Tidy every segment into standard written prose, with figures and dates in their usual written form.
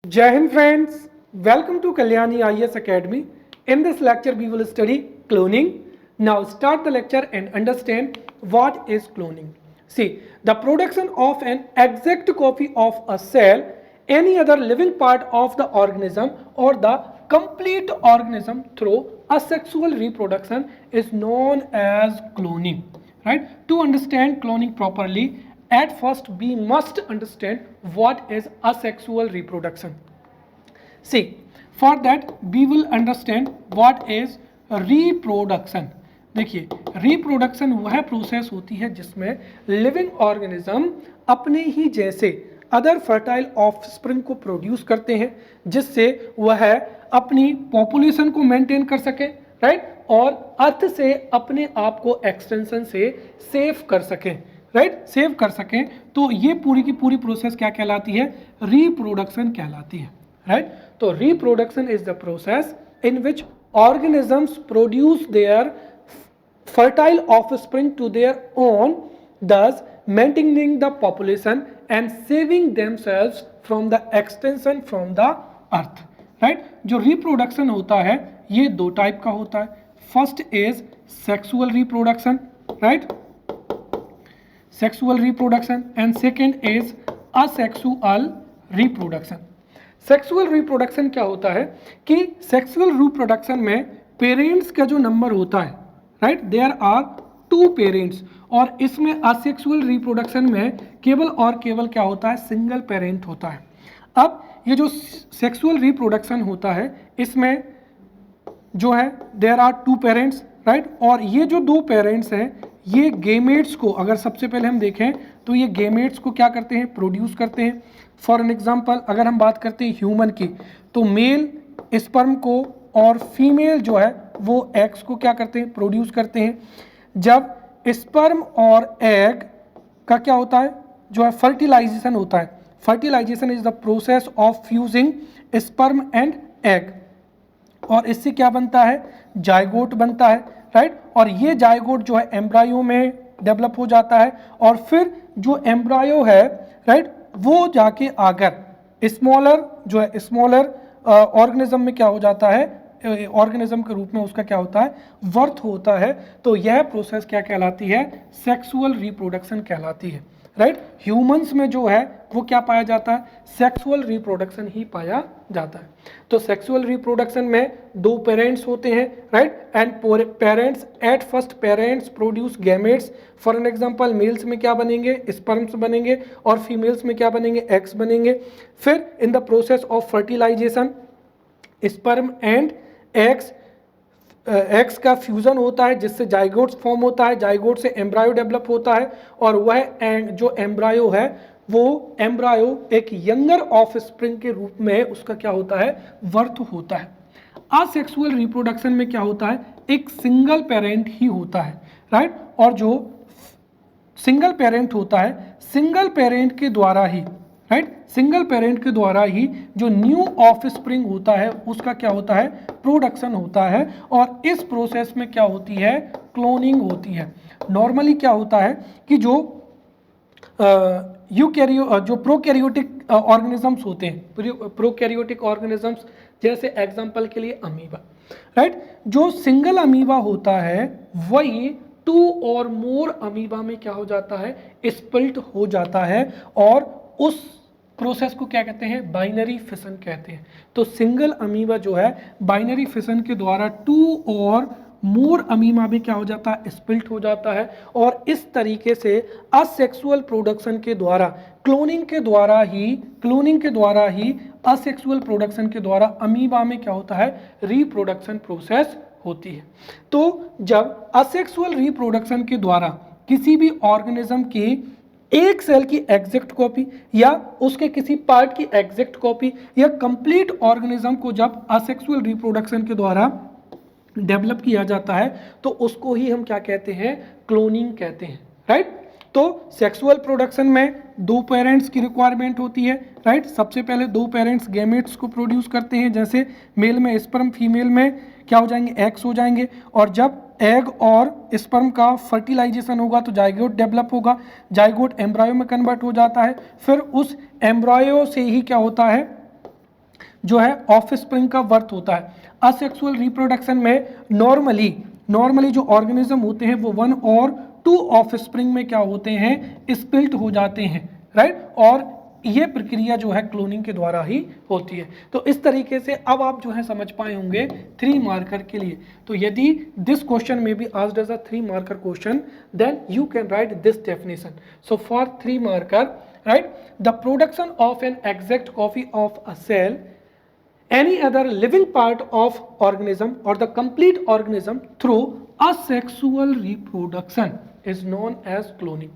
Jai Hind friends, welcome to Kalyani IS Academy. In this lecture we will study cloning. Now start the lecture and understand what is cloning. See, the production of an exact copy of a cell, any other living part of the organism or the complete organism through asexual reproduction is known as cloning. Right? To understand cloning properly, at first we must understand what is asexual reproduction. See, for that we will understand what is reproduction. देखिए, reproduction वह process होती है जिसमें living organism अपने ही जैसे other fertile offspring को produce करते हैं जिससे वह अपनी पॉपुलेशन को मेंटेन कर सके, राइट, और अर्थ से अपने आप को एक्सटेंशन से सेव कर सके, राइट, सेव कर सके। तो ये पूरी की पूरी प्रोसेस क्या कहलाती है? रिप्रोडक्शन कहलाती है, राइट। तो reproduction is the process in which organisms produce their fertile offspring to their own, thus maintaining the population and saving themselves from the extinction from the earth, right। जो reproduction होता है ये दो type का होता है। First is sexual reproduction, right, sexual reproduction, and second is asexual reproduction. Sexual reproduction क्या होता है कि सेक्सुअल रिप्रोडक्शन में पेरेंट्स का जो नंबर होता है, राइट, देयर आर 2 पेरेंट्स, और इसमें असेक्सुअल रिप्रोडक्शन में केवल और केवल क्या होता है? सिंगल पेरेंट होता है। अब ये जो सेक्सुअल रिप्रोडक्शन होता है इसमें जो है देयर आर 2 पेरेंट्स, राइट, और ये जो 2 पेरेंट्स हैं ये गेमेट्स को, अगर सबसे पहले हम देखें तो ये गेमेट्स को क्या करते हैं? प्रोड्यूस करते हैं। फॉर एन एग्जांपल अगर हम बात करते हैं ह्यूमन की, तो मेल स्पर्म को और फीमेल जो है वो एग्स को क्या करते हैं? प्रोड्यूस करते हैं। जब स्पर्म और एग का क्या होता है? जो है फर्टिलाइजेशन होता है। Fertilisation is the process of fusing sperm and egg, और इससे क्या बनता है? जायगोट बनता है, राइट, और ये जायगोट जो है एम्ब्रायो में डेवलप हो जाता है, और फिर जो एम्ब्रायो है, राइट, वो जाके आकर स्मॉलर जो है स्मॉलर ऑर्गेनिज्म में क्या हो जाता है? ऑर्गेनिज्म के रूप में उसका क्या होता है? वर्थ होता है। तो यह प्रोसेस क्या कहलाती है? सेक्सुअल रिप्रोडक्शन कहलाती है, राइट। ह्यूमंस में जो है वो क्या पाया जाता है? सेक्सुअल रिप्रोडक्शन ही पाया जाता है। तो सेक्सुअल रिप्रोडक्शन में 2 पेरेंट्स होते हैं, right, and parents at first parents produce gametes. For an example males में क्या बनेंगे? स्पर्म्स बनेंगे, और फीमेल्स में क्या बनेंगे? एग्स बनेंगे। फिर in the process of fertilisation sperm and eggs का फ्यूजन होता है जिससे जाइगोट्स फॉर्म होता है, जाइगोट से एम्ब्रायो डेवलप होता है, और वह जो एम्ब्रायो है वो एम्ब्रायो एक यंगर ऑफस्प्रिंग के रूप में उसका क्या होता है? वर्थ होता है। असेक्सुअल रिप्रोडक्शन में क्या होता है? एक सिंगल पेरेंट ही होता है, राइट, और जो सिंगल पेरेंट होता है, सिंगल पेरेंट के द्वारा ही, राइट, सिंगल पेरेंट के द्वारा ही जो न्यू ऑफस्प्रिंग होता है उसका क्या होता है? प्रोडक्शन होता है, और इस प्रोसेस में क्या होती है? क्लोनिंग होती है। नॉर्मली क्या होता है कि जो जो प्रोकैरियोटिक ऑर्गेनिजम्स होते हैं, प्रोकैरियोटिक ऑर्गेनिजम्स जैसे एग्जांपल के लिए अमीबा, राइट, जो सिंगल अमीबा होता है वही 2 और मोर अमीबा में क्या हो जाता है? स्प्लिट हो जाता है, और उस प्रोसेस को क्या कहते हैं? बाइनरी फिशन कहते हैं। तो सिंगल अमीबा जो है बाइनरी फिशन के द्वारा 2 और मोर अमीबा में क्या हो जाता है? स्प्लिट हो जाता है, और इस तरीके से असेक्सुअल प्रोडक्शन के द्वारा, क्लोनिंग के द्वारा ही असेक्सुअल प्रोडक्शन के द्वारा अमीबा में क्या होता है? रिप्रोडक्शन प्रोसेस होती है। तो जब असेक्सुअल रिप्रोडक्शन के द्वारा किसी भी ऑर्गेनिज्म की एक सेल की एग्जैक्ट कॉपी या उसके किसी पार्ट की एग्जैक्ट कॉपी या कंप्लीट ऑर्गेनिज्म को जब असेक्सुअल रिप्रोडक्शन के द्वारा डेवलप किया जाता है तो उसको ही हम क्या कहते हैं? क्लोनिंग कहते हैं, राइट। तो सेक्सुअल प्रोडक्शन में 2 पेरेंट्स की रिक्वायरमेंट होती है, राइट। सबसे पहले 2 पेरेंट्स गैमेट्स को प्रोड्यूस करते हैं, जैसे मेल में स्पर्म, फीमेल में क्या हो जाएंगे? एग्स हो जाएंगे, और जब एग और स्पर्म का फर्टिलाइजेशन होगा तो जाइगोट डेवलप होगा, जाइगोट एम्ब्रायो में कन्वर्ट हो जाता है, फिर उस एम्ब्रायो से ही क्या होता है? जो है ऑफस्प्रिंग का वर्थ होता है। असेक्सुअल रिप्रोडक्शन में नॉर्मली जो ऑर्गेनिज्म होते हैं वो 1 और 2 ऑफस्प्रिंग में क्या होते हैं, स्प्लिट हो जाते हैं, राइट। और ये प्रक्रिया जो है क्लोनिंग के द्वारा ही होती है। तो इस तरीके से अब आप जो है समझ पाए होंगे 3 मार्कर के लिए। तो यदि दिस क्वेश्चन में be asked as a 3 marker question, then you can write this definition. So for 3 marker, right, the production of an exact copy of a cell, any other living part of organism or the complete organism through asexual reproduction is known as cloning।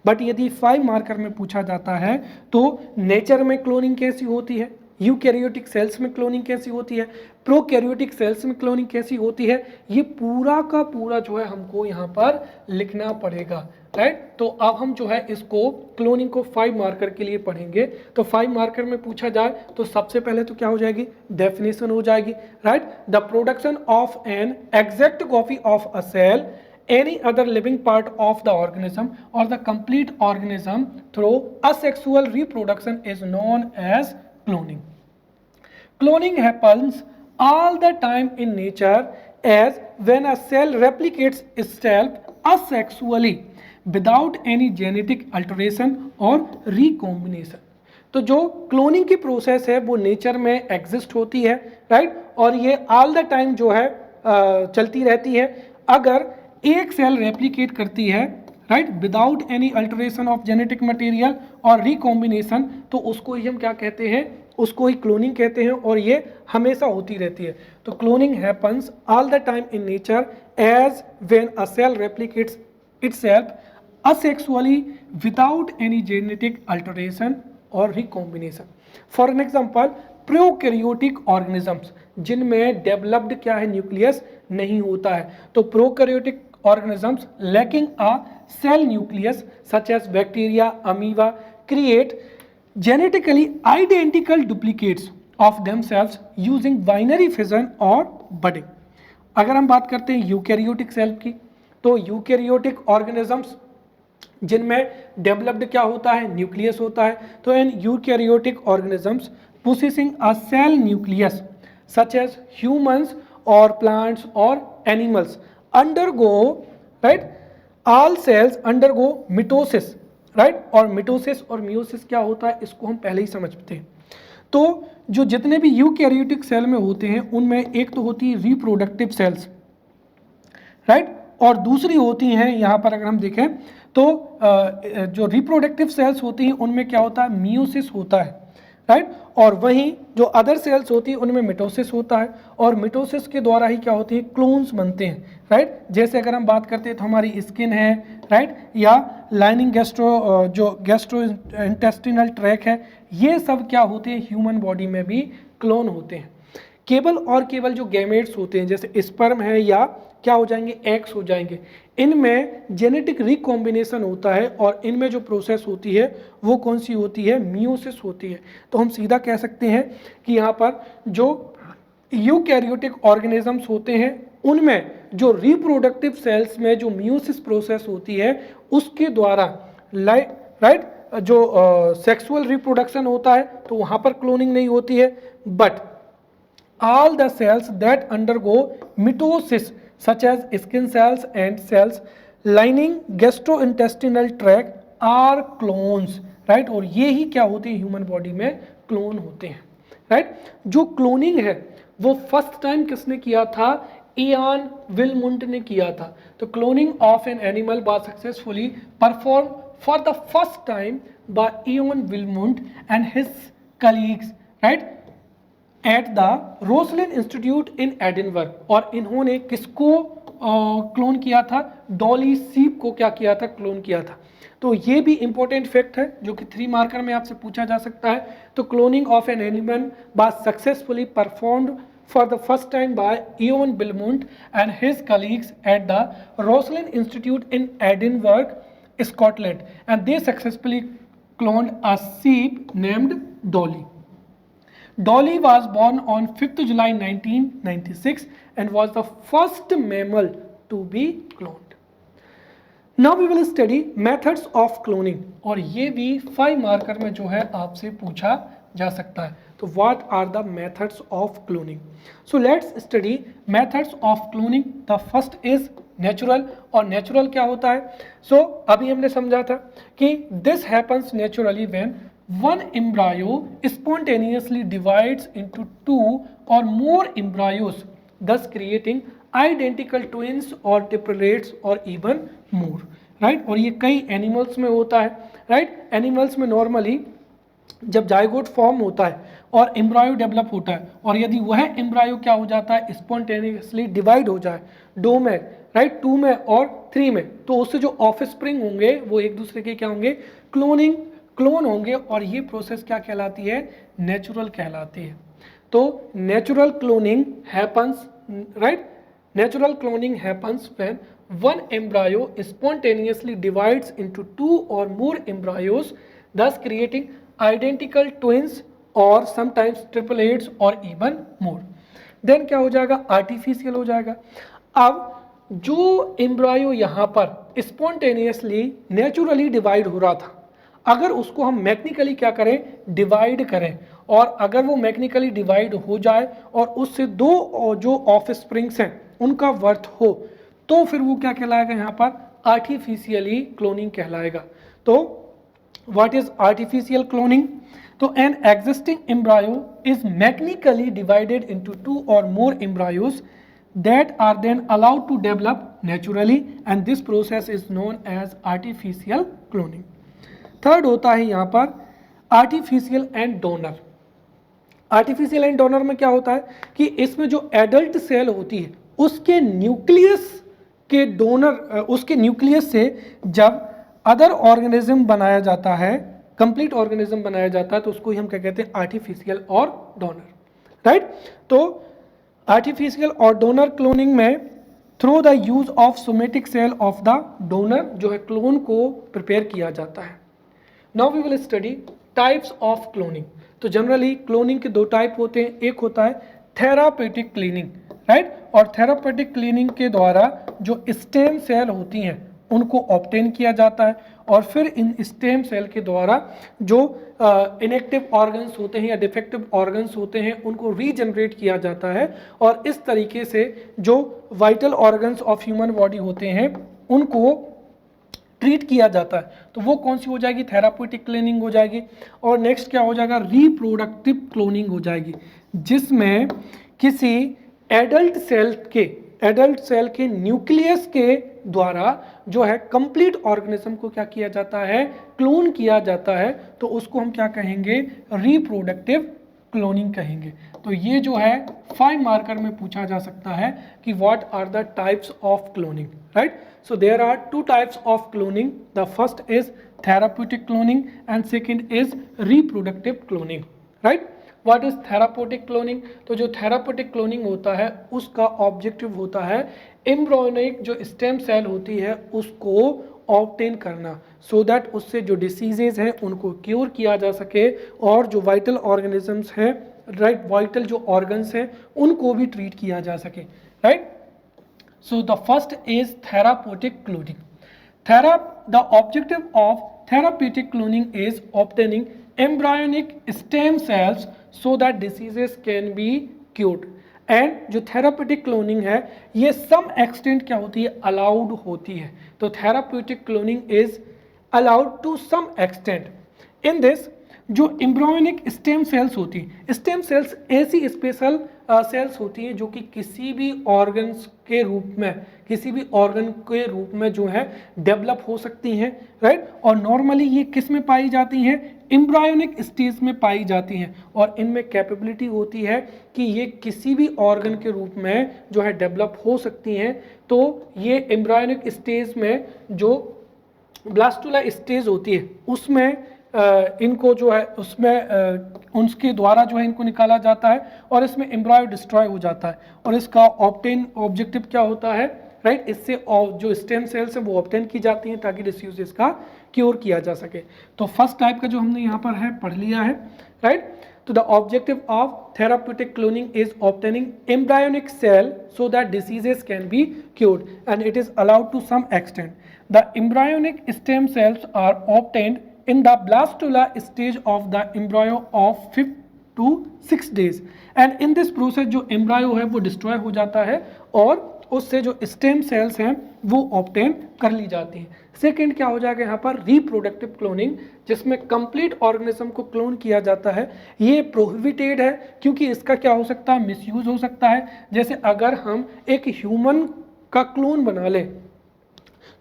But यदि 5 marker में पूछा जाता है तो nature में cloning कैसी होती है, यूकैरियोटिक सेल्स में क्लोनिंग कैसी होती है, प्रोकैरियोटिक सेल्स में क्लोनिंग कैसी होती है, ये पूरा का पूरा जो है हमको यहाँ पर लिखना पड़ेगा, राइट। तो अब हम जो है इसको क्लोनिंग को 5 मार्कर के लिए पढ़ेंगे। तो 5 मार्कर में पूछा जाए तो सबसे पहले तो क्या हो जाएगी, डेफिनेशन हो जाएगी, right. The production of an exact copy of a cell, any other living part of the organism or the complete organism through asexual reproduction is known as cloning। Cloning happens all the time in nature as when a cell replicates itself asexually without any genetic alteration or recombination। तो जो cloning की process है वो nature में exist होती है, right, और ये ऑल द टाइम जो है चलती रहती है। अगर एक सेल रेप्लिकेट करती है, right, without any alteration of genetic material और रिकॉम्बिनेशन, तो उसको ही हम क्या कहते हैं, उसको ही क्लोनिंग कहते हैं, और ये हमेशा होती रहती है। तो cloning happens all the time in nature as when a cell replicates itself asexually without any genetic alteration और recombination. For an example, prokaryotic organisms जिनमें डेवलप्ड क्या है, न्यूक्लियस नहीं होता है। तो prokaryotic organisms lacking a cell nucleus such as bacteria, amoeba create genetically identical duplicates of themselves using binary fission or budding। अगर हम बात करते हैं यूकैरियोटिक सेल की, तो यूकैरियोटिक ऑर्गेनिजम्स जिनमें डेवलप्ड क्या होता है, न्यूक्लियस होता है। तो in eukaryotic organisms possessing a cell nucleus such as humans or plants or animals undergo, right, all cells undergo mitosis, right, और मिटोसिस और मियोसिस क्या होता है इसको हम पहले ही समझते हैं। तो जो जितने भी यूकैरियोटिक सेल में होते हैं उनमें एक तो होती है रिप्रोडक्टिव सेल्स, राइट, और दूसरी होती हैं यहाँ पर अगर हम देखें तो जो रिप्रोडक्टिव सेल्स होती हैं उनमें क्या होता है, मियोसिस होता है, राइट, और वहीं जो अदर सेल्स होती है उनमें मिटोसिस होता है, और मिटोसिस के द्वारा ही क्या होती है, क्लोन्स बनते हैं, राइट। जैसे अगर हम बात करते हैं तो हमारी स्किन है, राइट, या लाइनिंग जो गैस्ट्रो इंटेस्टिनल ट्रैक है, ये सब क्या होते हैं, ह्यूमन बॉडी में भी क्लोन होते हैं। केवल जो गैमेट्स होते हैं जैसे स्पर्म है या क्या हो जाएंगे, एग्स हो जाएंगे, इनमें जेनेटिक रिकॉम्बिनेशन होता है, और इनमें जो प्रोसेस होती है वो कौन सी होती है, मियोसिस होती है। तो हम सीधा कह सकते हैं कि यहाँ पर जो यूकैरियोटिक ऑर्गेनिजम्स होते हैं उनमें जो रिप्रोडक्टिव सेल्स में जो मियोसिस प्रोसेस होती है उसके द्वारा राइट जो सेक्सुअल रिप्रोडक्शन होता है, तो वहाँ पर क्लोनिंग नहीं होती है। But all the cells that undergo mitosis such as skin cells and cells lining gastrointestinal tract are clones, right, और ये ही क्या होते हैं, ह्यूमन बॉडी में क्लोन होते हैं, राइट। जो क्लोनिंग है वो फर्स्ट टाइम किसने किया था, इयान विलमुंट ने किया था। तो cloning of an animal was successfully perform for the first time by Ian Wilmut and his colleagues, right, at the Roslin Institute in Edinburgh. और इन्होंने किसको क्लोन किया था, डॉली सीप को क्या किया था, क्लोन किया था। तो ये भी इंपॉर्टेंट फैक्ट है जो कि 3 मार्कर में आपसे पूछा जा सकता है। तो cloning of an animal was successfully performed for the first time by Ian Wilmut and his colleagues at the Roslin Institute in Edinburgh, Scotland, and they successfully cloned a sheep named Dolly. Dolly was born on 5th July 1996 and was the first mammal to be cloned. Now we will study methods of cloning, और ये भी 5 marker में जो है आपसे पूछा जा सकता है। तो what are the methods of cloning? So let's study methods of cloning. The first is natural. और नेचुरल क्या होता है? सो अभी हमने समझा था कि this happens naturally when one embryo spontaneously divides into two or more embryos, thus creating identical twins or triplets or even more, right? और ये कई एनिमल्स में होता है, right? एनिमल्स में नॉर्मली जब जाइगोट फॉर्म होता है और एम्ब्रायो डेवलप होता है, और यदि वह एम्ब्रायो क्या हो जाता है, स्पॉन्टेनियसली डिवाइड हो जाए दो में, राइट, 2 में और 3 में, तो उससे जो ऑफस्प्रिंग होंगे वो एक दूसरे के क्या होंगे, क्लोन होंगे, और ये प्रोसेस क्या कहलाती है, नेचुरल कहलाती है। तो natural cloning happens, right, natural cloning happens when one embryo spontaneously divides into 2 or more embryos, thus creating identical twins or sometimes triplets or even more. Then क्या हो जाएगा, आर्टिफिशियल हो जाएगा। अब जो एम्ब्रायो यहाँ पर स्पॉन्टेनियसली नेचुरली डिवाइड हो रहा था, अगर उसको हम मैकेनिकली क्या करें, डिवाइड करें, और अगर वो मैकेनिकली डिवाइड हो जाए और उससे दो जो ऑफस्प्रिंग्स हैं उनका बर्थ हो, तो फिर वो क्या कहलाएगा, यहाँ पर आर्टिफिशियली क्लोनिंग कहलाएगा। तो व्हाट इज आर्टिफिशियल क्लोनिंग? तो an existing embryo is mechanically divided into 2 और मोर embryos that are then allowed to develop naturally, and this process is known as artificial cloning. Third होता है यहाँ पर artificial and donor. Artificial and donor में क्या होता है कि इसमें जो एडल्ट सेल होती है उसके न्यूक्लियस के डोनर, उसके न्यूक्लियस से जब अदर ऑर्गेनिज्म बनाया जाता है, कंप्लीट ऑर्गेनिज्म बनाया जाता है, तो उसको ही हम क्या कहते हैं, आर्टिफिशियल और डोनर, राइट। तो आर्टिफिशियल और डोनर क्लोनिंग में through the use of somatic cell of the donor जो है क्लोन को प्रिपेयर किया जाता है। Now we will study types of cloning. तो जनरली क्लोनिंग के दो टाइप होते हैं, एक होता है थेरापेटिक क्लीनिंग, राइट, और थेरापेटिक क्लीनिंग के द्वारा जो स्टेम सेल होती हैं उनको ऑब्टेन किया जाता है, और फिर इन स्टेम सेल के द्वारा जो इनएक्टिव ऑर्गन्स होते हैं या डिफेक्टिव ऑर्गन्स होते हैं उनको रीजनरेट किया जाता है, और इस तरीके से जो vital organs of human body होते हैं उनको ट्रीट किया जाता है। तो वो कौन सी हो जाएगी, थेरापेटिक क्लीनिंग हो जाएगी। और नेक्स्ट क्या हो जाएगा, रिप्रोडक्टिव क्लोनिंग हो जाएगी, जिसमें किसी एडल्ट सेल के न्यूक्लियस के द्वारा जो है कंप्लीट ऑर्गेनिज्म को क्या किया जाता है, क्लोन किया जाता है। तो उसको हम क्या कहेंगे, रिप्रोडक्टिव क्लोनिंग कहेंगे। तो ये जो है 5 मार्कर में पूछा जा सकता है कि what are the types of cloning, right. So there are 2 types of cloning. The first is therapeutic cloning and second is reproductive cloning, right. What is therapeutic cloning? तो जो थेराप्यूटिक क्लोनिंग होता है उसका ऑब्जेक्टिव होता है embryonic जो stem cell होती है उसको ऑब्टेन करना, सो दैट उससे जो डिसीजेज हैं उनको क्योर किया जा सके, और जो वाइटल ऑर्गेनिजम्स हैं, राइट, वाइटल जो ऑर्गन्स हैं उनको भी ट्रीट किया जा सके, right. So the first is therapeutic cloning. The objective of therapeutic cloning is obtaining embryonic stem cells so that diseases can be cured. And जो थेराप्यूटिक क्लोनिंग है ये सम एक्सटेंट क्या होती है, अलाउड होती है। तो therapeutic cloning is allowed to some extent. In this जो एम्ब्रियोनिक स्टेम सेल्स होती हैं, स्टेम सेल्स ऐसी स्पेशल सेल्स होती हैं जो कि किसी भी ऑर्गन्स के रूप में, किसी भी ऑर्गन के रूप में जो है डेवलप हो सकती हैं, राइट। और नॉर्मली ये किस में पाई जाती हैं, एम्ब्रियोनिक स्टेज में पाई जाती हैं, और इनमें कैपेबिलिटी होती है कि ये किसी भी ऑर्गन के रूप में जो है डेवलप हो सकती हैं। तो ये एम्ब्रियोनिक स्टेज में जो ब्लास्टुला स्टेज होती है उसमें इनको जो है उसमें उनके द्वारा जो है इनको निकाला जाता है, और इसमें एम्ब्रायो डिस्ट्रॉय हो जाता है, और इसका ऑब्टेन ऑब्जेक्टिव क्या होता है, राइट, इससे जो स्टेम सेल्स है वो ऑब्टेन की जाती हैं ताकि डिसीज का क्योर किया जा सके। तो फर्स्ट टाइप का जो हमने यहाँ पर है पढ़ लिया है, राइट। तो the objective of therapeutic cloning is obtaining embryonic cell so that diseases can be cured, and it is allowed to some extent. The embryonic stem cells are obtained in the blastula stage of the embryo of 5 to 6 days and in this process जो embryo है वो destroy हो जाता है और उससे जो stem cells हैं वो ऑब्टेन कर ली जाती हैं। सेकेंड क्या हो जाएगा यहाँ पर रिप्रोडक्टिव क्लोनिंग, जिसमें कंप्लीट ऑर्गेनिज्म को क्लोन किया जाता है। ये प्रोहिबिटेड है क्योंकि इसका क्या हो सकता है, मिसयूज हो सकता है। जैसे अगर हम एक ह्यूमन का क्लोन बना लें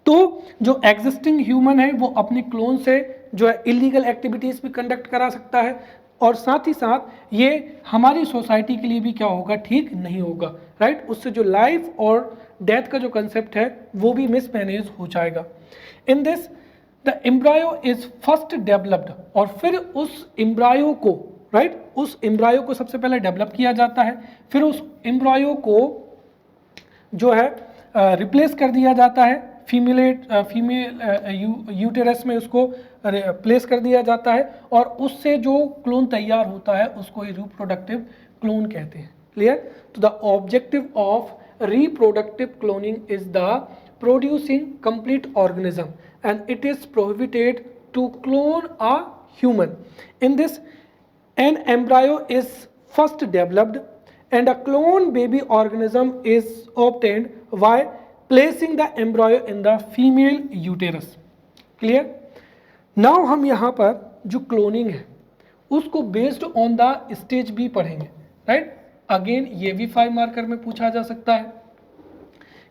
तो जो एग्जिस्टिंग ह्यूमन है वो अपने क्लोन से जो है इलीगल एक्टिविटीज भी कंडक्ट करा सकता है और साथ ही साथ ये हमारी सोसाइटी के लिए भी क्या होगा, ठीक नहीं होगा, राइट। उससे जो लाइफ और डेथ का जो कंसेप्ट है वो भी मिसमैनेज हो जाएगा। In this the embryo is first developed, और फिर उस एम्ब्रायो को, राइट, उस एम्ब्रायो को सबसे पहले डेवलप किया जाता है, फिर उस एम्ब्रायो को जो है रिप्लेस कर दिया जाता है, फीमेल यूटेरस में उसको प्लेस कर दिया जाता है और उससे जो क्लोन तैयार होता है उसको रिप्रोडक्टिव क्लोन कहते हैं। क्लियर? तो the objective of reproductive cloning is the producing complete organism and it is prohibited to clone a human. In this an embryo is first developed and a clone baby organism is obtained by placing the embryo in the female uterus. Clear? Now हम यहाँ पर जो cloning है उसको based on the stage भी पढ़ेंगे, right. Again ये भी 5 मार्कर में पूछा जा सकता है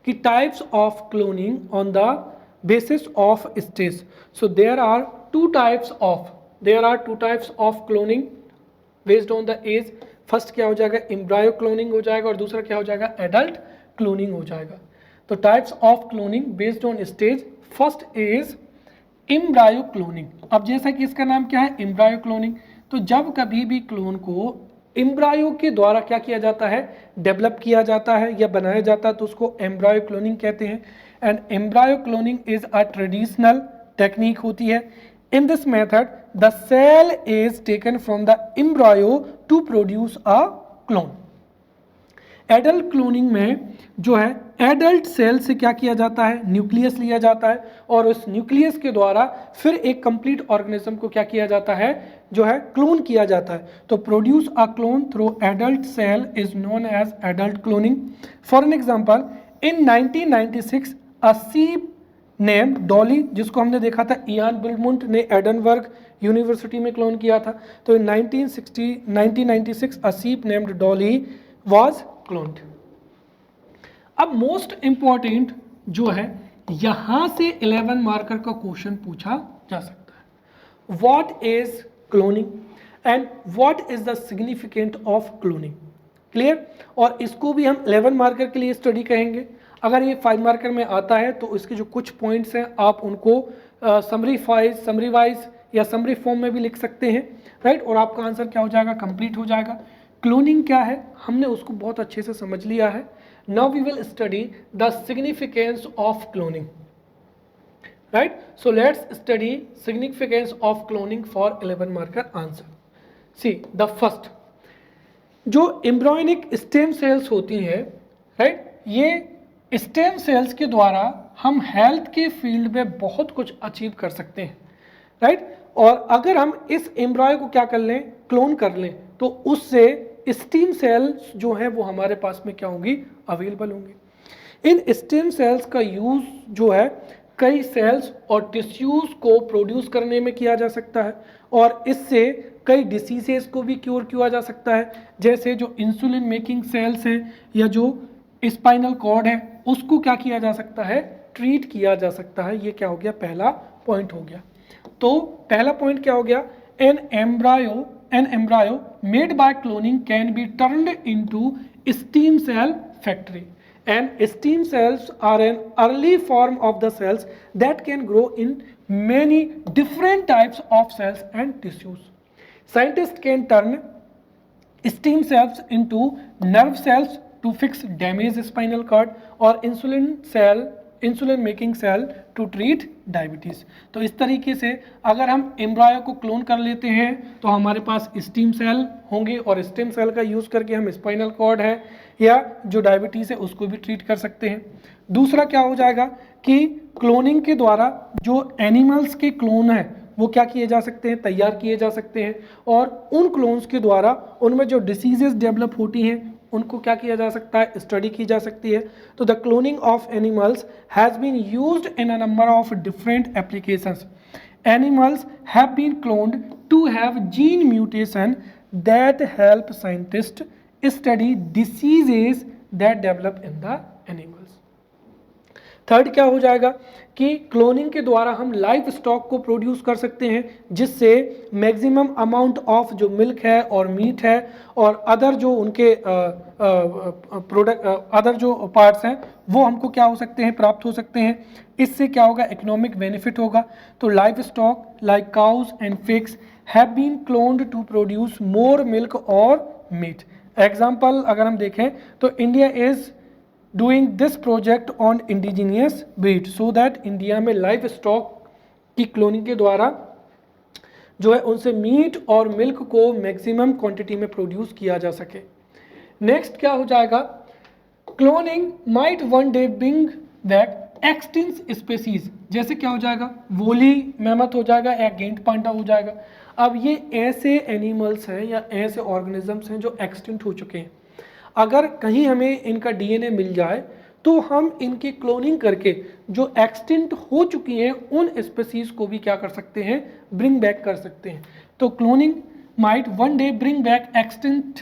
कि types of cloning on the basis of stage. So there are two types of cloning based on the age. First क्या हो जाएगा, एम्ब्रायो क्लोनिंग हो जाएगा और दूसरा क्या हो जाएगा, एडल्ट क्लोनिंग हो जाएगा। तो types of cloning based on stage, first is embryo cloning. अब जैसा कि इसका नाम क्या है, एम्ब्रायो क्लोनिंग, तो जब कभी भी क्लोन को एम्ब्रायो के द्वारा क्या किया जाता है, डेवलप किया जाता है या बनाया जाता है तो उसको एम्ब्रायो क्लोनिंग कहते हैं। And embryo cloning is a traditional technique होती है। In this method, the cell is taken from the embryo to produce a clone. Adult cloning में जो है एडल्ट सेल से क्या किया जाता है, न्यूक्लियस लिया जाता है और उस न्यूक्लियस के द्वारा फिर एक कंप्लीट ऑर्गेनिज्म को क्या किया जाता है, जो है क्लोन किया जाता है। तो produce a clone through adult cell is known as adult cloning. For an example, in 1996 a sheep name Dolly, जिसको हमने देखा था इयान बिल्डमुंट ने एडनबर्ग यूनिवर्सिटी में क्लोन किया था, तो इन 1996 अ सीप नेम्ड डॉली वाज क्लोन्ड। अब मोस्ट इंपॉर्टेंट जो है, यहां से 11 मार्कर का क्वेश्चन पूछा जा सकता है, what is cloning and what is the significant of cloning. Clear? और इसको भी हम 11 मार्कर के लिए स्टडी कहेंगे। अगर ये 5 मार्कर में आता है तो इसके जो कुछ पॉइंट्स हैं आप उनको समरी वाइज या समरी फॉर्म में भी लिख सकते हैं, राइट। और आपका आंसर क्या हो जाएगा, कंप्लीट हो जाएगा। क्लोनिंग क्या है हमने उसको बहुत अच्छे से समझ लिया है। Now we will study the significance of cloning, right. So let's study significance of cloning for 11 marker answer. See the first, जो एम्ब्रियोनिक स्टेम सेल्स होती हैं, राइट, ये स्टेम सेल्स के द्वारा हम हेल्थ के फील्ड में बहुत कुछ अचीव कर सकते हैं, राइट। और अगर हम इस एम्ब्रायो को क्या कर लें, क्लोन कर लें, तो उससे स्टेम सेल्स जो हैं वो हमारे पास में क्या होंगी, अवेलेबल होंगी। इन स्टेम सेल्स का यूज जो है कई सेल्स और टिश्यूज को प्रोड्यूस करने में किया जा सकता है और इससे कई डिसीजेस को भी क्योर किया जा सकता है। जैसे जो इंसुलिन मेकिंग सेल्स हैं या जो स्पाइनल कॉर्ड है उसको क्या किया जा सकता है, ट्रीट किया जा सकता है। ये क्या हो गया, पहला पॉइंट हो गया। तो पहला पॉइंट क्या हो गया, an embryo made by cloning can be turned into stem cell factory and stem cells are an early form of the cells that can grow in many different types of cells and tissues. Scientists can turn stem cells into nerve cells to fix damaged spinal cord or insulin making cell to treat diabetes. तो इस तरीके से अगर हम embryo को clone कर लेते हैं तो हमारे पास स्टेम सेल होंगे और स्टेम सेल का यूज करके हम स्पाइनल कॉर्ड है या जो डायबिटीज है उसको भी ट्रीट कर सकते हैं। दूसरा क्या हो जाएगा कि क्लोनिंग के द्वारा जो एनिमल्स के क्लोन है वो क्या किए जा सकते हैं, तैयार किए जा सकते हैं, और उन क्लोन्स के द्वारा उनमें जो डिसीजेस डेवलप होती हैं उनको क्या किया जा सकता है, स्टडी की जा सकती है। तो the cloning of animals has been used in a number of different applications. Animals have been cloned to have gene mutation that help scientists study diseases that develop in the animals. Third क्या हो जाएगा कि cloning के द्वारा हम live stock को produce कर सकते हैं, जिससे मैक्सिमम अमाउंट ऑफ जो मिल्क है और मीट है और अदर जो उनके प्रोडक्ट अदर जो पार्ट्स हैं वो हमको क्या हो सकते हैं, प्राप्त हो सकते हैं। इससे क्या होगा, इकोनॉमिक बेनिफिट होगा। तो livestock like cows and pigs have been cloned to produce more milk और मीट। एग्जाम्पल अगर हम देखें तो India is doing this project on indigenous breed, so that India में लाइव स्टॉक की क्लोनिंग के द्वारा जो है उनसे मीट और मिल्क को मैक्सिमम क्वांटिटी में प्रोड्यूस किया जा सके। नेक्स्ट क्या हो जाएगा, cloning might one day bring back extinct species. जैसे क्या हो जाएगा, वोली मैमथ हो जाएगा या गेंट पांडा हो जाएगा। अब ये ऐसे एनिमल्स हैं या ऐसे ऑर्गेनिजम्स हैं जो एक्सटिंक्ट हो चुके हैं। अगर कहीं हमें इनका डीएनए मिल जाए तो हम इनकी क्लोनिंग करके जो एक्सटिंक्ट हो चुकी हैं उन स्पीसीज को भी क्या कर सकते हैं, ब्रिंग बैक कर सकते हैं। तो cloning might one day bring back extinct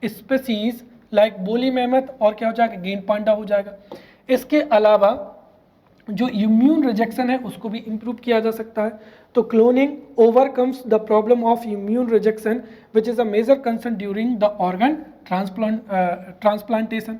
species like बोली मैमथ और क्या हो जाएगा, गेंड पांडा हो जाएगा। इसके अलावा जो इम्यून रिजेक्शन है उसको भी इम्प्रूव किया जा सकता है। तो cloning overcomes the problem of immune rejection which is a major concern during the organ transplantation.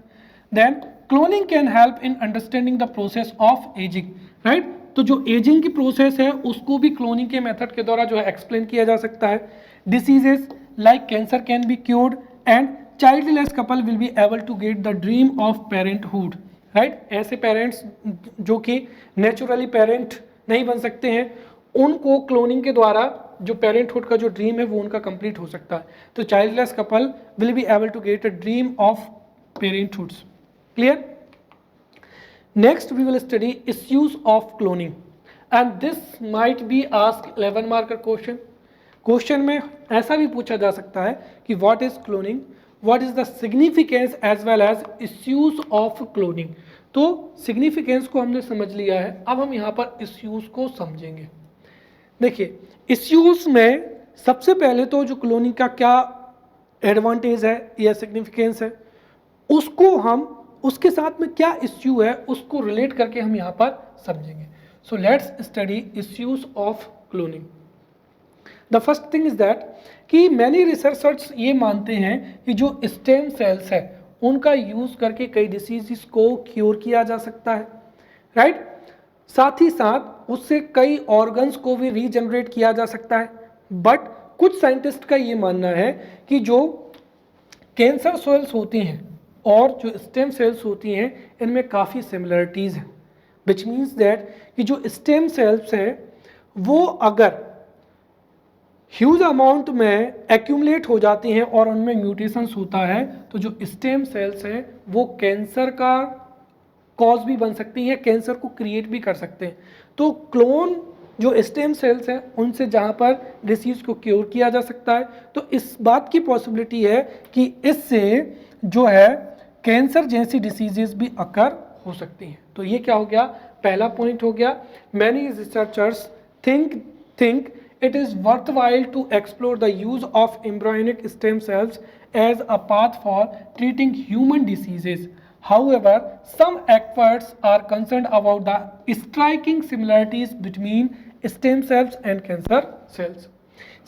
Then cloning can help in understanding the process of aging, right? तो जो एजिंग की प्रोसेस है उसको भी क्लोनिंग के मेथड के द्वारा जो है एक्सप्लेन किया जा सकता है। Diseases like cancer can be cured and childless couple will be able to get the dream of parenthood, right? ऐसे पेरेंट्स जो कि नेचुरली पेरेंट नहीं बन सकते हैं उनको क्लोनिंग के द्वारा जो पेरेंटहुड का जो ड्रीम है वो उनका कंप्लीट हो सकता है। तो childless couple will be able to get a dream of parenthood. Clear? Next we will study issues of cloning and this might be asked 11 marker question. Question में ऐसा भी पूछा जा सकता है कि what is cloning, what is the significance as well as issues of cloning. तो significance को हमने समझ लिया है, अब हम यहाँ पर इश्यूज को समझेंगे। देखिए इश्यूज में सबसे पहले तो जो क्लोनिंग का क्या एडवांटेज है या सिग्निफिकेंस है उसको हम उसके साथ में क्या इश्यू है उसको रिलेट करके हम यहाँ पर समझेंगे। सो let's study issues of cloning. The first thing is that कि मैनी रिसर्चर्स ये मानते हैं कि जो स्टेम सेल्स है उनका यूज करके कई डिसीजेस को क्योर किया जा सकता है, राइट? साथ ही साथ उससे कई ऑर्गन्स को भी रीजनरेट किया जा सकता है। बट कुछ साइंटिस्ट का ये मानना है कि जो कैंसर सेल्स होती हैं और जो स्टेम सेल्स होती हैं इनमें काफ़ी सिमिलरिटीज़ हैं, विच मीन्स दैट कि जो स्टेम सेल्स हैं वो अगर ह्यूज अमाउंट में एक्यूमुलेट हो जाती हैं और उनमें म्यूटेशंस होता है तो जो स्टेम सेल्स हैं वो कैंसर का कॉज भी बन सकती हैं, कैंसर को क्रिएट भी कर सकते हैं। तो क्लोन जो स्टेम सेल्स हैं उनसे जहाँ पर डिसीज को क्योर किया जा सकता है तो इस बात की पॉसिबिलिटी है कि इससे जो है कैंसर जैसी डिसीजेस भी अकर हो सकती हैं। तो ये क्या हो गया, पहला पॉइंट हो गया। Many researchers think it is worthwhile to explore the use of embryonic stem cells as a path for treating human diseases. However, some experts are concerned about the striking similarities between stem cells and cancer cells.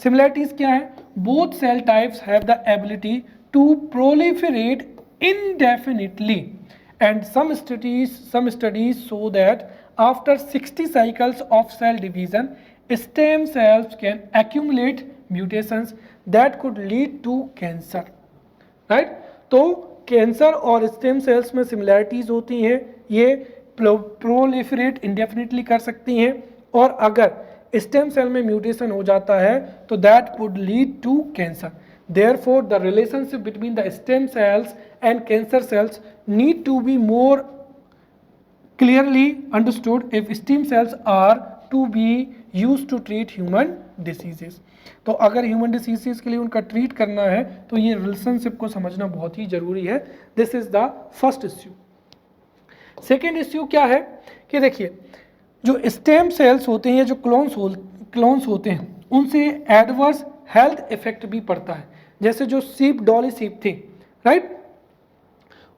Similarities क्या है? Both cell types have the ability to proliferate indefinitely, and some studies show that after 60 cycles of cell division, stem cells can accumulate mutations that could lead to cancer, right? तो cancer और stem cells में similarities होती हैं, ये proliferate इंडेफिनिटली कर सकती हैं और अगर स्टेम सेल में म्यूटेशन हो जाता है तो that could lead to cancer. Therefore, the relationship between the stem cells and cancer cells need to be more clearly understood if stem cells are to be use to treat human diseases. तो अगर human diseases के लिए उनका treat करना है तो ये relationship को समझना बहुत ही जरूरी है। This is the first issue. Second issue क्या है कि देखिए जो स्टेम सेल्स होते हैं या जो क्लोन्स होते हैं उनसे एडवर्स हेल्थ इफेक्ट भी पड़ता है। जैसे जो सीप डॉली सीप थी, राइट,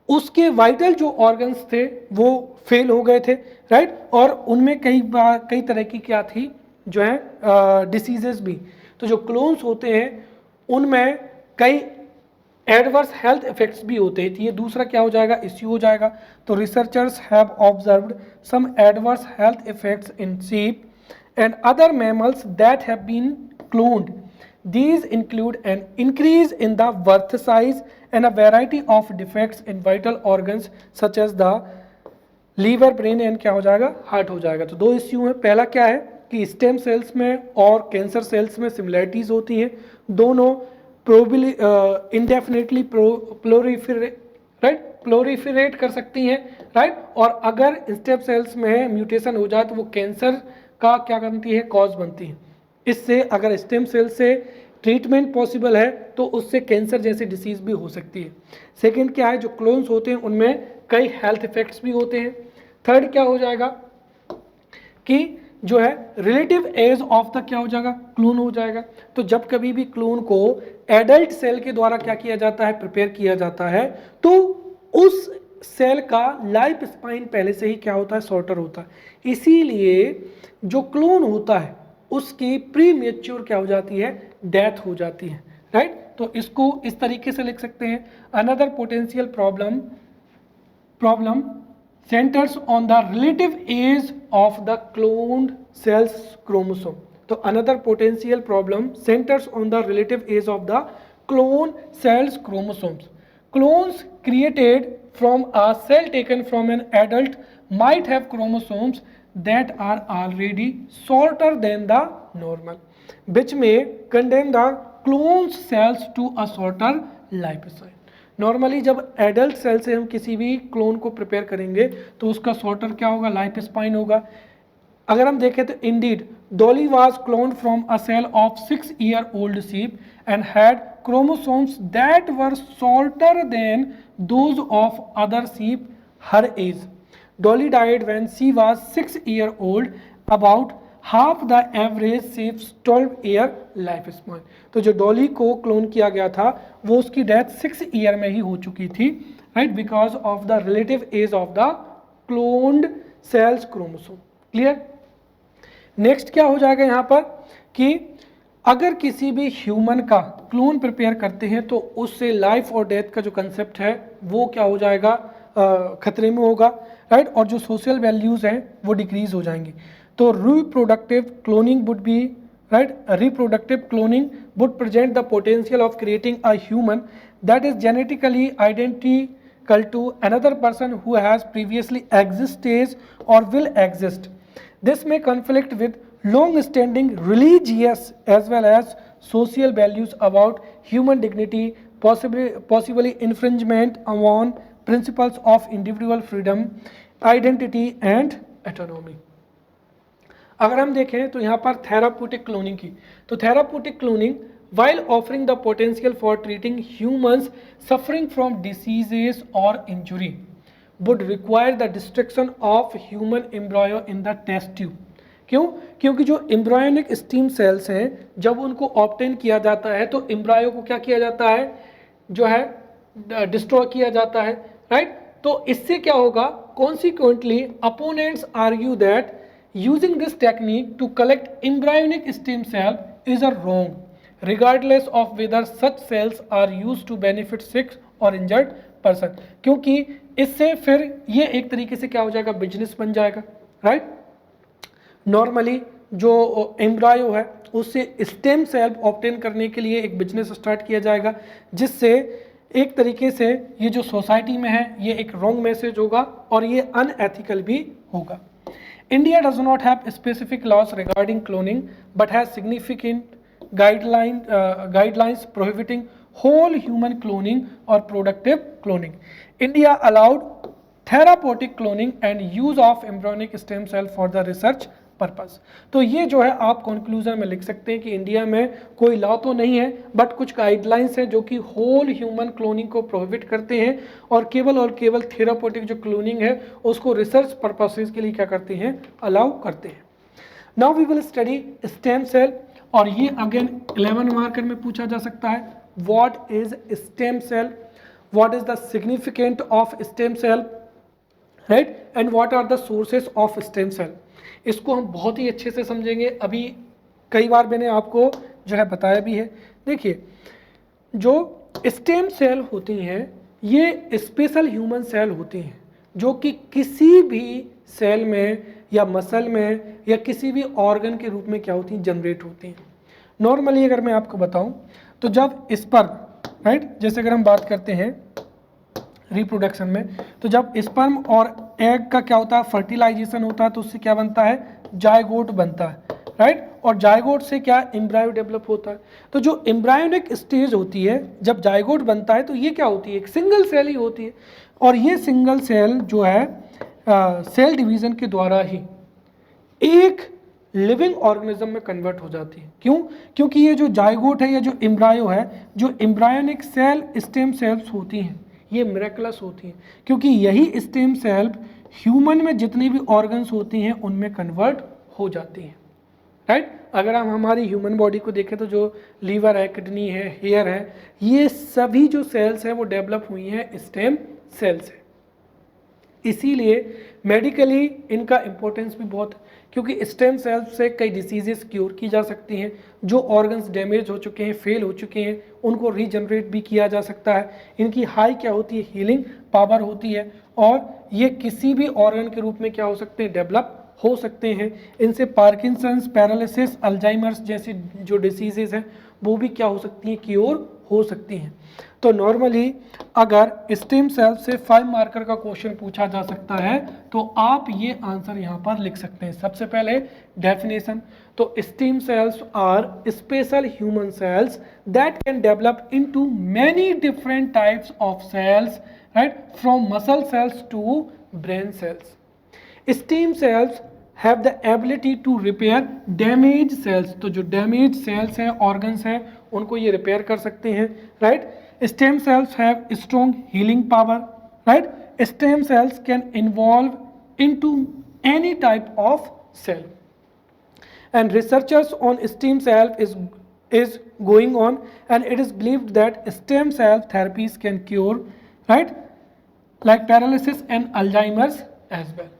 उसके वाइटल जो ऑर्गन्स थे वो फेल हो गए थे, राइट, और उनमें कई तरह की क्या थी जो है डिसीजेस भी। तो जो क्लोन्स होते हैं उनमें कई एडवर्स हेल्थ इफेक्ट्स भी होते हैं। तो ये दूसरा क्या हो जाएगा, इश्यू हो जाएगा। तो researchers have observed some adverse health effects in sheep and other mammals that have been cloned. These include an increase in the birth size and a variety of defects in vital organs such as the liver, brain and क्या हो जाएगा, heart हो जाएगा। तो दो issue हैं। पहला क्या है कि स्टेम सेल्स में और कैंसर सेल्स में सिमिलैरिटीज होती हैं, दोनों प्रोबेबली इंडेफिनेटली प्लोरीफरेट कर सकती हैं, राइट, और अगर स्टेम सेल्स में म्यूटेशन हो जाए तो वो कैंसर का क्या बनती है, कॉज बनती है। इससे अगर स्टेम सेल से ट्रीटमेंट पॉसिबल है तो उससे कैंसर जैसी डिसीज भी हो सकती है। सेकंड क्या है, जो क्लोन्स होते हैं उनमें कई हेल्थ इफेक्ट्स भी होते हैं। थर्ड क्या हो जाएगा कि जो है रिलेटिव एज ऑफ द क्या हो जाएगा, क्लोन हो जाएगा। तो जब कभी भी क्लोन को एडल्ट सेल के द्वारा क्या किया जाता है, प्रिपेयर किया जाता है, तो उस सेल का लाइफ स्पाइन पहले से ही क्या होता है, शॉर्टर होता है। इसीलिए जो क्लोन होता है उसकी प्री मैच्योर क्या हो जाती है, डेथ हो जाती है, राइट। तो इसको इस तरीके से लिख सकते हैं, another potential problem centers on the relative age of the cloned cells chromosome. तो another potential problem centers on the relative age of the clone cells chromosomes. Clones created from a cell taken from an adult might have chromosomes that are already shorter than the normal, which may condemn the clone cells to a shorter lifespan. Normally जब adult cell से हम किसी भी clone को prepare करेंगे तो उसका shorter क्या होगा, लाइफ स्पाइन होगा। अगर हम देखें तो indeed Dolly was clone from a cell of 6 year old sheep and had chromosomes that were shorter than those of other sheep her age. Dolly died when she was 6 year old, about half the average sheep's 12 year life span. तो जो डॉली को clone किया गया था वो उसकी death 6 year में ही हो चुकी थी, right, because of the relative age of the cloned cells chromosome. Clear. Next क्या हो जाएगा यहाँ पर कि अगर किसी भी ह्यूमन का क्लोन प्रिपेयर करते हैं तो उससे लाइफ और डेथ का जो कंसेप्ट है वो क्या हो जाएगा, खतरे में होगा, राइट, और जो सोशल वैल्यूज हैं वो डिक्रीज हो जाएंगी। तो reproductive cloning would be, right, reproductive cloning would present the potential of creating a human that is genetically identical to another person who has previously existed or will exist. This may conflict with long-standing religious as well as social values about human dignity, possibly infringement on principles of individual freedom, identity and autonomy. अगर हम देखें तो यहाँ पर therapeutic cloning की, तो therapeutic cloning while offering the potential for treating humans suffering from diseases or injury would require the destruction of human embryo in the test tube. क्यों? क्योंकि जो एम्ब्रायोनिक स्टीम सेल्स हैं जब उनको ऑब्टेन किया जाता है तो एम्ब्रायो को क्या किया जाता है, जो है डिस्ट्रॉय किया जाता है, राइट। तो इससे क्या होगा, consequently opponents argue that using this technique to collect embryonic stem cell is a wrong, regardless of whether such cells are used to benefit sick or injured person. क्योंकि इससे फिर ये एक तरीके से क्या हो जाएगा, बिजनेस बन जाएगा, राइट। नॉर्मली जो एम्ब्रायो है उससे स्टेम सेल ऑब्टेन करने के लिए एक बिजनेस स्टार्ट किया जाएगा, जिससे एक तरीके से ये जो सोसाइटी में है ये एक रॉन्ग मैसेज होगा और ये अनएथिकल भी होगा। India does not have specific laws regarding cloning, but has significant guidelines prohibiting whole human cloning or productive cloning. India allowed therapeutic cloning and use of embryonic stem cell for the research purpose. तो ये जो है आप conclusion में लिख सकते हैं कि इंडिया में कोई लॉ तो नहीं है, बट कुछ गाइडलाइंस हैं जो कि होल ह्यूमन क्लोनिंग को प्रोहिबिट करते हैं और केवल थेरापेटिक जो क्लोनिंग है उसको रिसर्च पर्पसेस के लिए क्या करते हैं, अलाउ करते हैं। Now we will study stem cell, और ये अगेन 11 मार्कर में पूछा जा सकता है, what is stem cell, what is the significant of stem cell, right, and what are the sources of stem cell. इसको हम बहुत ही अच्छे से समझेंगे। अभी कई बार मैंने आपको जो है बताया भी है। देखिए, जो स्टेम सेल होती हैं ये स्पेशल ह्यूमन सेल होती हैं जो कि किसी भी सेल में या मसल में या किसी भी ऑर्गन के रूप में क्या होती हैं, जनरेट होती हैं। नॉर्मली अगर मैं आपको बताऊं तो जब स्पर्म, राइट, जैसे अगर हम बात करते हैं रिप्रोडक्शन में, तो जब स्पर्म और एग का क्या होता है, फर्टिलाइजेशन होता है, तो उससे क्या बनता है, जायगोट बनता है, राइट, और जायगोट से क्या, एम्ब्रायो डेवलप होता है। तो जो एम्ब्रायोनिक स्टेज होती है जब जायगोट बनता है, तो ये क्या होती है, एक सिंगल सेल ही होती है, और ये सिंगल सेल जो है सेल डिवीजन के द्वारा ही एक लिविंग ऑर्गेनिज्म में कन्वर्ट हो जाती है। क्यों? क्योंकि ये जो जायगोट है या जो एम्ब्रायो है, जो एम्ब्रायोनिक सेल स्टेम सेल्स होती हैं, ये मिरेकुलस होती हैं, क्योंकि यही स्टेम सेल ह्यूमन में जितनी भी ऑर्गन्स होती हैं उनमें कन्वर्ट हो जाती हैं, राइट। अगर हम हमारी ह्यूमन बॉडी को देखें तो जो लीवर है, किडनी है, हेयर है, ये सभी जो सेल्स हैं वो डेवलप हुई हैं स्टेम सेल से। इसीलिए मेडिकली इनका इम्पोर्टेंस भी बहुत है, क्योंकि स्टेम सेल्स से कई डिसीजेस क्योर की जा सकती हैं। जो ऑर्गन्स डैमेज हो चुके हैं, फेल हो चुके हैं, उनको रीजनरेट भी किया जा सकता है। इनकी हाई क्या होती है, हीलिंग पावर होती है, और ये किसी भी ऑर्गन के रूप में क्या हो सकते हैं, डेवलप हो सकते हैं। इनसे पार्किंसंस, पैरालिसिस, अल्जाइमर्स जैसी जो डिसीजेज हैं वो भी क्या हो सकती हैं, क्योर हो सकती हैं। तो नॉर्मली अगर स्टेम सेल से 5 मार्कर का क्वेश्चन पूछा जा सकता है तो आप ये आंसर यहाँ पर लिख सकते हैं। सबसे पहले डेफिनेशन, तो stem cells are special human cells that can develop into many different types of cells, right, from muscle cells to brain cells. Stem cells have the ability to repair damage cells, तो जो damage cells हैं, organs हैं, उनको ये repair कर सकते हैं, right. Stem cells have strong healing power, right. Stem cells can involve into any type of cell, and researchers on stem cell is going on, and it is believed that stem cell therapies can cure, right, like paralysis and Alzheimer's as well.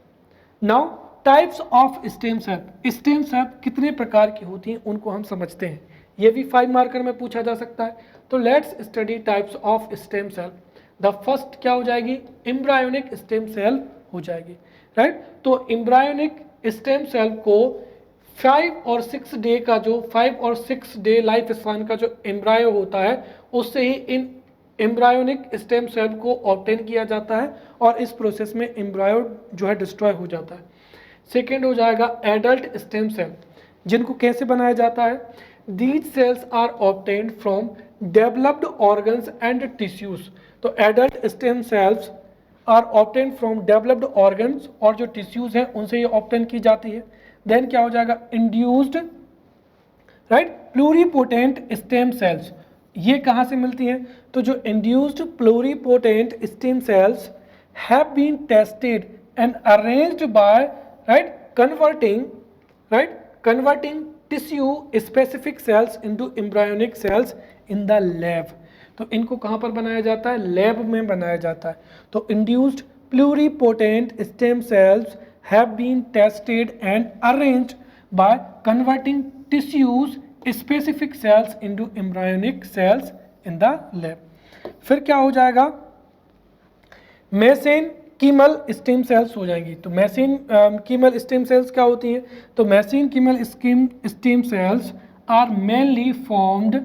Now types of stem cell, stem cell कितने प्रकार की होती हैं उनको हम समझते हैं, ये भी 5 मार्कर में पूछा जा सकता है। तो let's study types of stem cell. The first क्या हो जाएगी, एम्ब्रायोनिक स्टेम सेल हो जाएगी, राइट। तो एम्ब्रायोनिक स्टेम सेल को 5 और 6 डे का जो 5 और 6 डे लाइफ स्पान का जो एम्ब्रायो होता है उससे ही इन एम्ब्रायोनिक स्टेम सेल को ऑब्टेन किया जाता है, और इस प्रोसेस में एम्ब्रायो जो है डिस्ट्रॉय हो जाता है। सेकेंड हो जाएगा एडल्ट स्टेम सेल, जिनको कैसे बनाया जाता है, these cells are obtained from developed organs and tissues. तो adult stem cells are obtained from developed organs, और जो टिश्यूज हैं उनसे ये ऑब्टेन की जाती है। देन क्या हो जाएगा, induced, right, pluripotent stem cells, ये कहाँ से मिलती हैं, तो जो induced pluripotent stem cells have been tested and arranged by, right, converting tissue specific cells into embryonic cells in the lab. तो इनको कहाँ पर बनाया जाता है, लैब में बनाया जाता है। तो induced pluripotent stem cells have been tested and arranged by converting tissues specific cells into embryonic cells in the lab. फिर क्या हो जाएगा, मेसेनकीमल स्टेम सेल्स हो जाएंगी। तो मेसेनकीमल स्टेम सेल्स क्या होती हैं, तो mesenchymal stem cells are mainly formed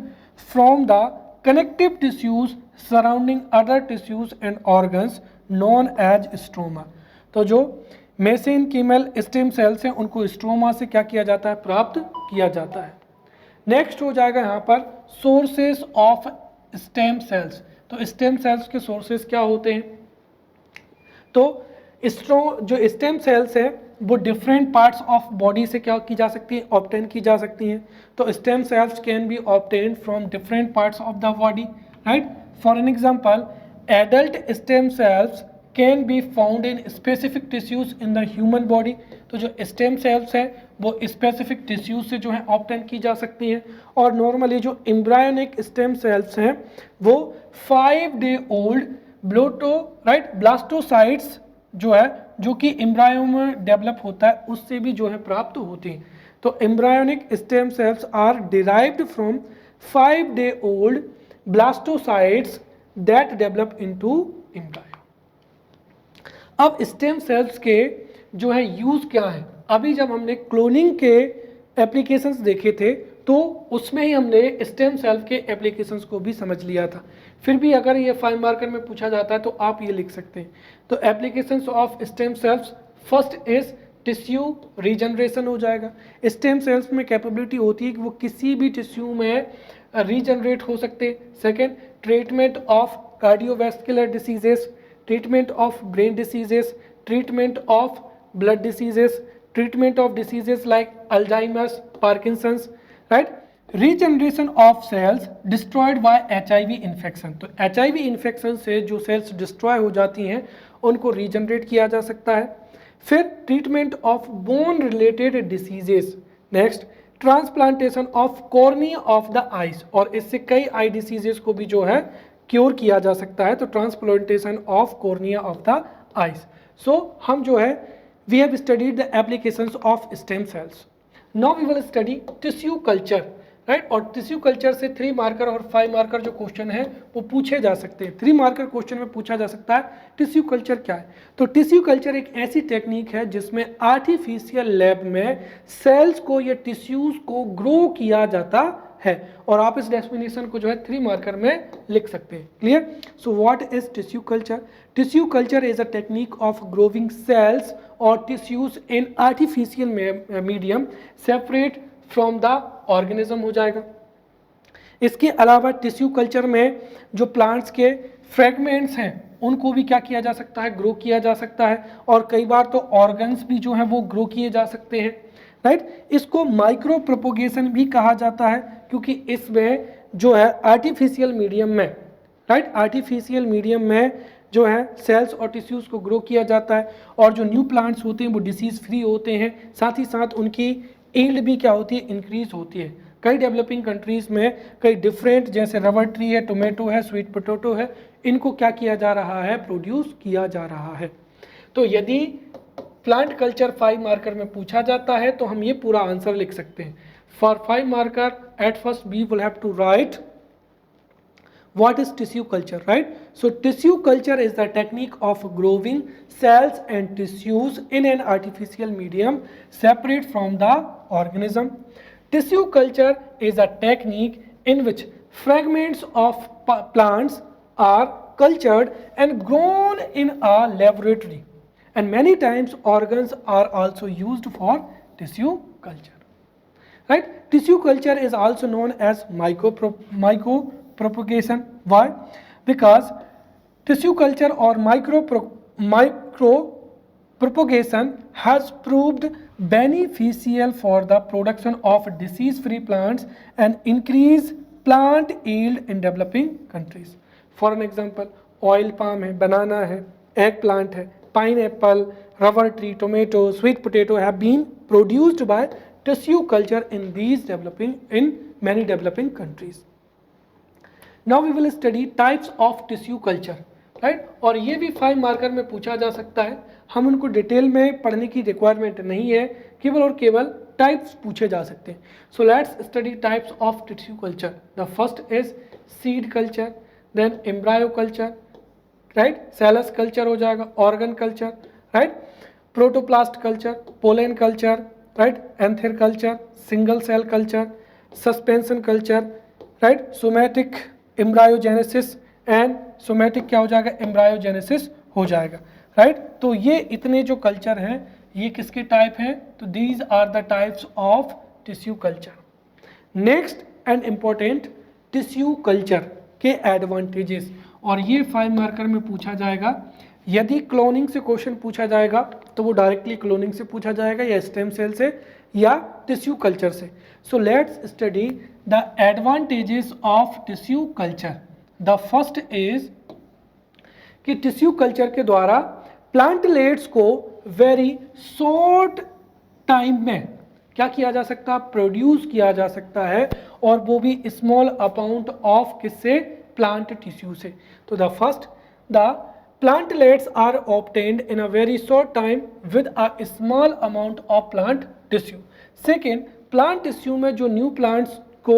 from the connective tissues surrounding other tissues and organs known as stroma। तो जो मेसेनकीमल स्टेम सेल्स हैं उनको स्ट्रोमा से क्या किया जाता है, प्राप्त किया जाता है। नेक्स्ट हो जाएगा यहाँ पर सोर्सेस ऑफ स्टेम सेल्स। तो स्टेम सेल्स के सोर्सेस क्या होते हैं, तो जो स्टेम सेल्स हैं वो डिफरेंट पार्ट्स ऑफ बॉडी से क्या की जा सकती है, ऑब्टेन की जा सकती हैं। तो stem cells can be obtained from different parts of the body, right. For an example, adult stem cells can be found in specific tissues in the human body. तो जो स्टेम सेल्स हैं वो specific tissues से जो है obtain की जा सकती हैं। और नॉर्मली जो एम्ब्रायोनिक स्टेम सेल्स हैं वो 5 डे ओल्ड ब्लास्टोसाइट्स जो है, जो कि एम्ब्रायो में डेवलप होता है, उससे भी जो है प्राप्त होती हैं। तो embryonic stem cells are derived from 5 day old blastocysts that develop into embryo. अब स्टेम सेल्स के जो है यूज क्या है, अभी जब हमने क्लोनिंग के एप्लीकेशंस देखे थे तो उसमें ही हमने स्टेम सेल के एप्लीकेशंस को भी समझ लिया था। फिर भी अगर ये 5 मार्कर में पूछा जाता है तो आप ये लिख सकते हैं। तो applications of stem cells, first is tissue regeneration हो जाएगा। स्टेम सेल्स में कैपेबिलिटी होती है कि वो किसी भी टिश्यू में रीजनरेट हो सकते हैं। Second, treatment of cardiovascular diseases, treatment of brain diseases, treatment of blood diseases, treatment of diseases like Alzheimer's, Parkinson's, right? Regeneration of cells destroyed by HIV infection। तो HIV infection से जो cells destroy हो जाती हैं उनको regenerate किया जा सकता है। फिर treatment of bone related diseases, next transplantation of cornea of the eyes, और इससे कई eye diseases को भी जो है क्योर किया जा सकता है। तो transplantation of cornea of the eyes। So हम जो है we have studied the applications of stem cells. Now we will study tissue culture, right? और टिश्यू कल्चर से 3 मार्कर और 5 मार्कर जो क्वेश्चन है वो पूछे जा सकते हैं। 3 मार्कर क्वेश्चन में पूछा जा सकता है टिश्यू कल्चर क्या है। तो टिश्यू कल्चर एक ऐसी टेक्निक है जिसमें आर्टिफिशियल लैब में सेल्स को या टिश्यूज को ग्रो किया जाता है, और आप इस डेफिनेशन को जो है 3 मार्कर में लिख सकते हैं। Clear? So what is tissue culture? Tissue culture is a technique of growing cells और tissues in artificial medium separate from the organism हो जाएगा। इसके अलावा टिश्यू कल्चर में जो प्लांट्स के फ्रेगमेंट्स हैं उनको भी क्या किया जा सकता है, ग्रो किया जा सकता है, और कई बार तो ऑर्गन्स भी जो हैं वो ग्रो किए जा सकते हैं, राइट। इसको माइक्रो प्रोपोगेशन भी कहा जाता है क्योंकि इसमें जो है आर्टिफिशियल मीडियम में, राइट, आर्टिफिशियल मीडियम में जो है सेल्स और टिश्यूज को ग्रो किया जाता है, और जो न्यू प्लांट्स होते हैं वो डिसीज फ्री होते हैं, साथ ही साथ उनकी यील्ड भी क्या होती है, इंक्रीज होती है। कई डेवलपिंग कंट्रीज में कई डिफरेंट, जैसे रबर ट्री है, टोमेटो है, स्वीट पोटैटो है, इनको क्या किया जा रहा है, प्रोड्यूस किया जा रहा है। तो यदि प्लांट कल्चर 5 मार्कर में पूछा जाता है तो हम ये पूरा आंसर लिख सकते हैं। For 5 marker at first we will have to write what is tissue culture, right? So tissue culture is the technique of growing cells and tissues in an artificial medium separate from the organism. Tissue culture is a technique in which fragments of plants are cultured and grown in a laboratory, and many times organs are also used for tissue culture, right? Tissue culture is also known as micro propagation. Why? Because tissue culture or micro propagation has proved beneficial for the production of disease-free plants and increase plant yield in developing countries. For an example, oil palm है, banana है, egg plant है, pineapple, rubber tree, tomato, sweet potato have been produced by tissue culture in many developing countries. Now we will study types of tissue culture, right? और ये भी 5 marker में पूछा जा सकता है। हम उनको डिटेल में पढ़ने की रिक्वायरमेंट नहीं है, केवल और केवल टाइप्स पूछे जा सकते हैं। So let's study types of tissue culture. The first is seed culture, then embryo culture, right, cells culture हो जाएगा, organ culture, right, protoplast culture, pollen culture, right, anther culture, single cell culture, suspension culture, right, somatic embryogenesis and somatic क्या हो जाएगा, एम्ब्रायोजेनेसिस हो जाएगा, right. तो ये इतने जो कल्चर हैं ये किसके टाइप हैं, तो these are the types of tissue culture. Next and important, tissue culture के एडवांटेजेस, और ये 5 मार्कर में पूछा जाएगा। यदि क्लोनिंग से क्वेश्चन पूछा जाएगा तो वो डायरेक्टली क्लोनिंग से पूछा जाएगा या स्टेम सेल से या टिश्यू कल्चर से। सो let's study the advantages of tissue culture. The first is कि टिश्यू कल्चर के द्वारा प्लांटलेट्स को वेरी शॉर्ट टाइम में क्या किया जा सकता है, प्रोड्यूस किया जा सकता है, और वो भी स्मॉल अमाउंट ऑफ किससे, प्लांट टिश्यू से। तो the first, the plantlets are obtained in a very short time with a small amount of plant tissue. Second, plant tissue में जो न्यू प्लांट्स को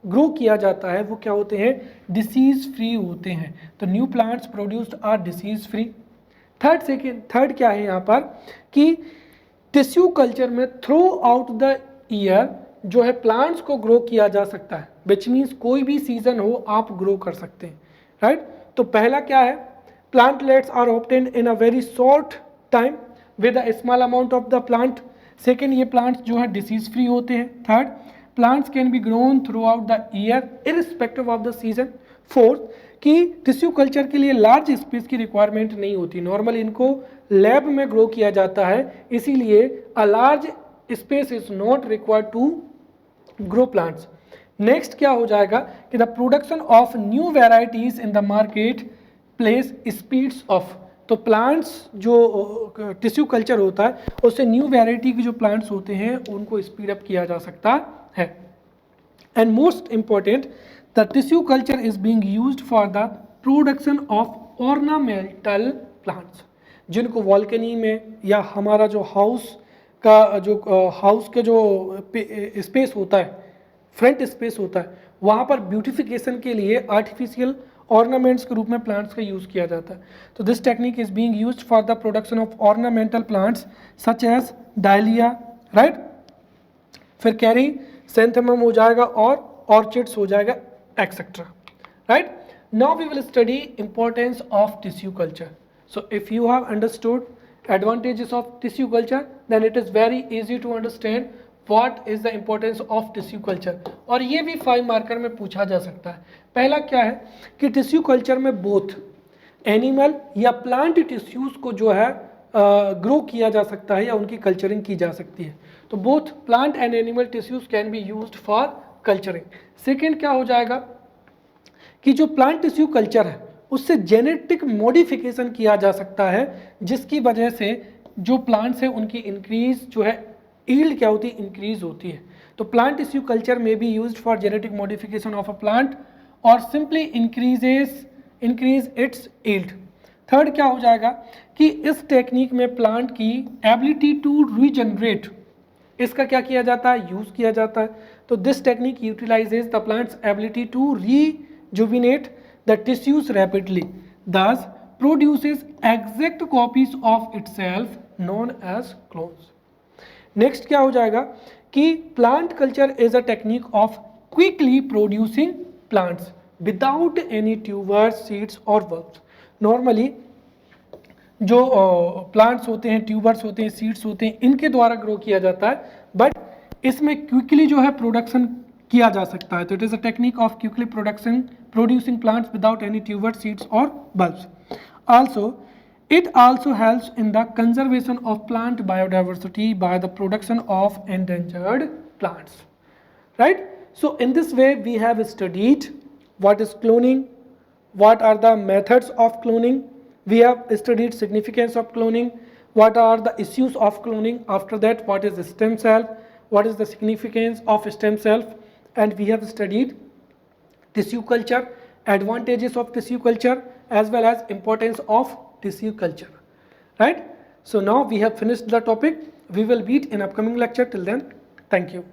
ग्रो किया जाता है वो क्या होते हैं, डिसीज फ्री होते हैं। तो new plants produced are disease free. Third क्या है यहाँ पर कि टिश्यू कल्चर में थ्रू आउट द ईयर जो है प्लांट्स को ग्रो किया जा सकता है, विच मीन्स कोई भी सीजन हो आप ग्रो कर सकते हैं, राइट। तो पहला क्या है, plantlets are obtained in a very short time with a small amount of the plant. Second, ये plants जो है disease free होते हैं। Third, plants can be grown throughout the year irrespective of the season. Fourth, कि tissue culture के लिए large space की requirement नहीं होती, नॉर्मली इनको लैब में ग्रो किया जाता है, इसीलिए a large space is not required to grow plants. Next क्या हो जाएगा कि the production of new varieties in the market place speeds off. तो प्लांट्स जो टिश्यू कल्चर होता है उससे न्यू वैरायटी के जो प्लांट्स होते हैं उनको स्पीड अप किया जा सकता है। And most important, the tissue culture is being used for the production of ornamental plants, जिनको बालकनी में या हमारा जो हाउस के जो स्पेस होता है, फ्रंट स्पेस होता है, वहाँ पर ब्यूटिफिकेशन के लिए आर्टिफिशियल ऑर्नामेंट्स के रूप में प्लांट्स का यूज़ किया जाता है। तो this technique is being used for the production of ornamental plants such as dahlia, right. फिर कैरी सेंथेमम हो जाएगा और ऑर्चिड्स हो जाएगा, etcetera, right. Now we will study importance of tissue culture. So if you have understood advantages of tissue culture, then it is very easy to understand what is the importance of tissue culture। और ये भी 5 marker में पूछा जा सकता है। पहला क्या है कि टिश्यू कल्चर में बोथ एनिमल या प्लांट टिश्यूज को जो है ग्रो किया जा सकता है या उनकी कल्चरिंग की जा सकती है। तो both plant and animal tissues can be used for culturing. Second क्या हो जाएगा कि जो प्लांट टिश्यू कल्चर है उससे जेनेटिक मॉडिफिकेशन किया जा सकता है, जिसकी वजह से जो प्लांट्स हैं उनकी इंक्रीज जो है ईल्ड क्या होती है, इंक्रीज होती है। तो प्लांट टिश्यू कल्चर में be used for genetic modification of a plant और simply increase its yield. Third क्या हो जाएगा कि इस टेक्निक में प्लांट की एबिलिटी टू रीजनरेट, इसका क्या किया जाता है, यूज किया जाता है। तो this technique utilises the plant's ability to rejuvenate the tissues rapidly, thus produces exact copies of itself known as clones। Next क्या हो जाएगा कि plant culture is a technique of quickly producing plants without any tubers, seeds और bulbs. Normally जो plants होते हैं, tubers होते हैं, सीड्स होते हैं, इनके द्वारा ग्रो किया जाता है, बट इसमें क्विकली जो है प्रोडक्शन किया जा सकता है। तो it is a technique of quickly producing plants without any tubers, seeds or bulbs. Also, it also helps in the conservation of plant biodiversity by the production of endangered plants, right? So in this way we have studied what is cloning, what are the methods of cloning, we have studied significance of cloning, what are the issues of cloning, after that what is stem cell, what is the significance of stem cell, and we have studied tissue culture, advantages of tissue culture as well as importance of tissue culture, right? So now we have finished the topic. We will meet in upcoming lecture. Till then, thank you.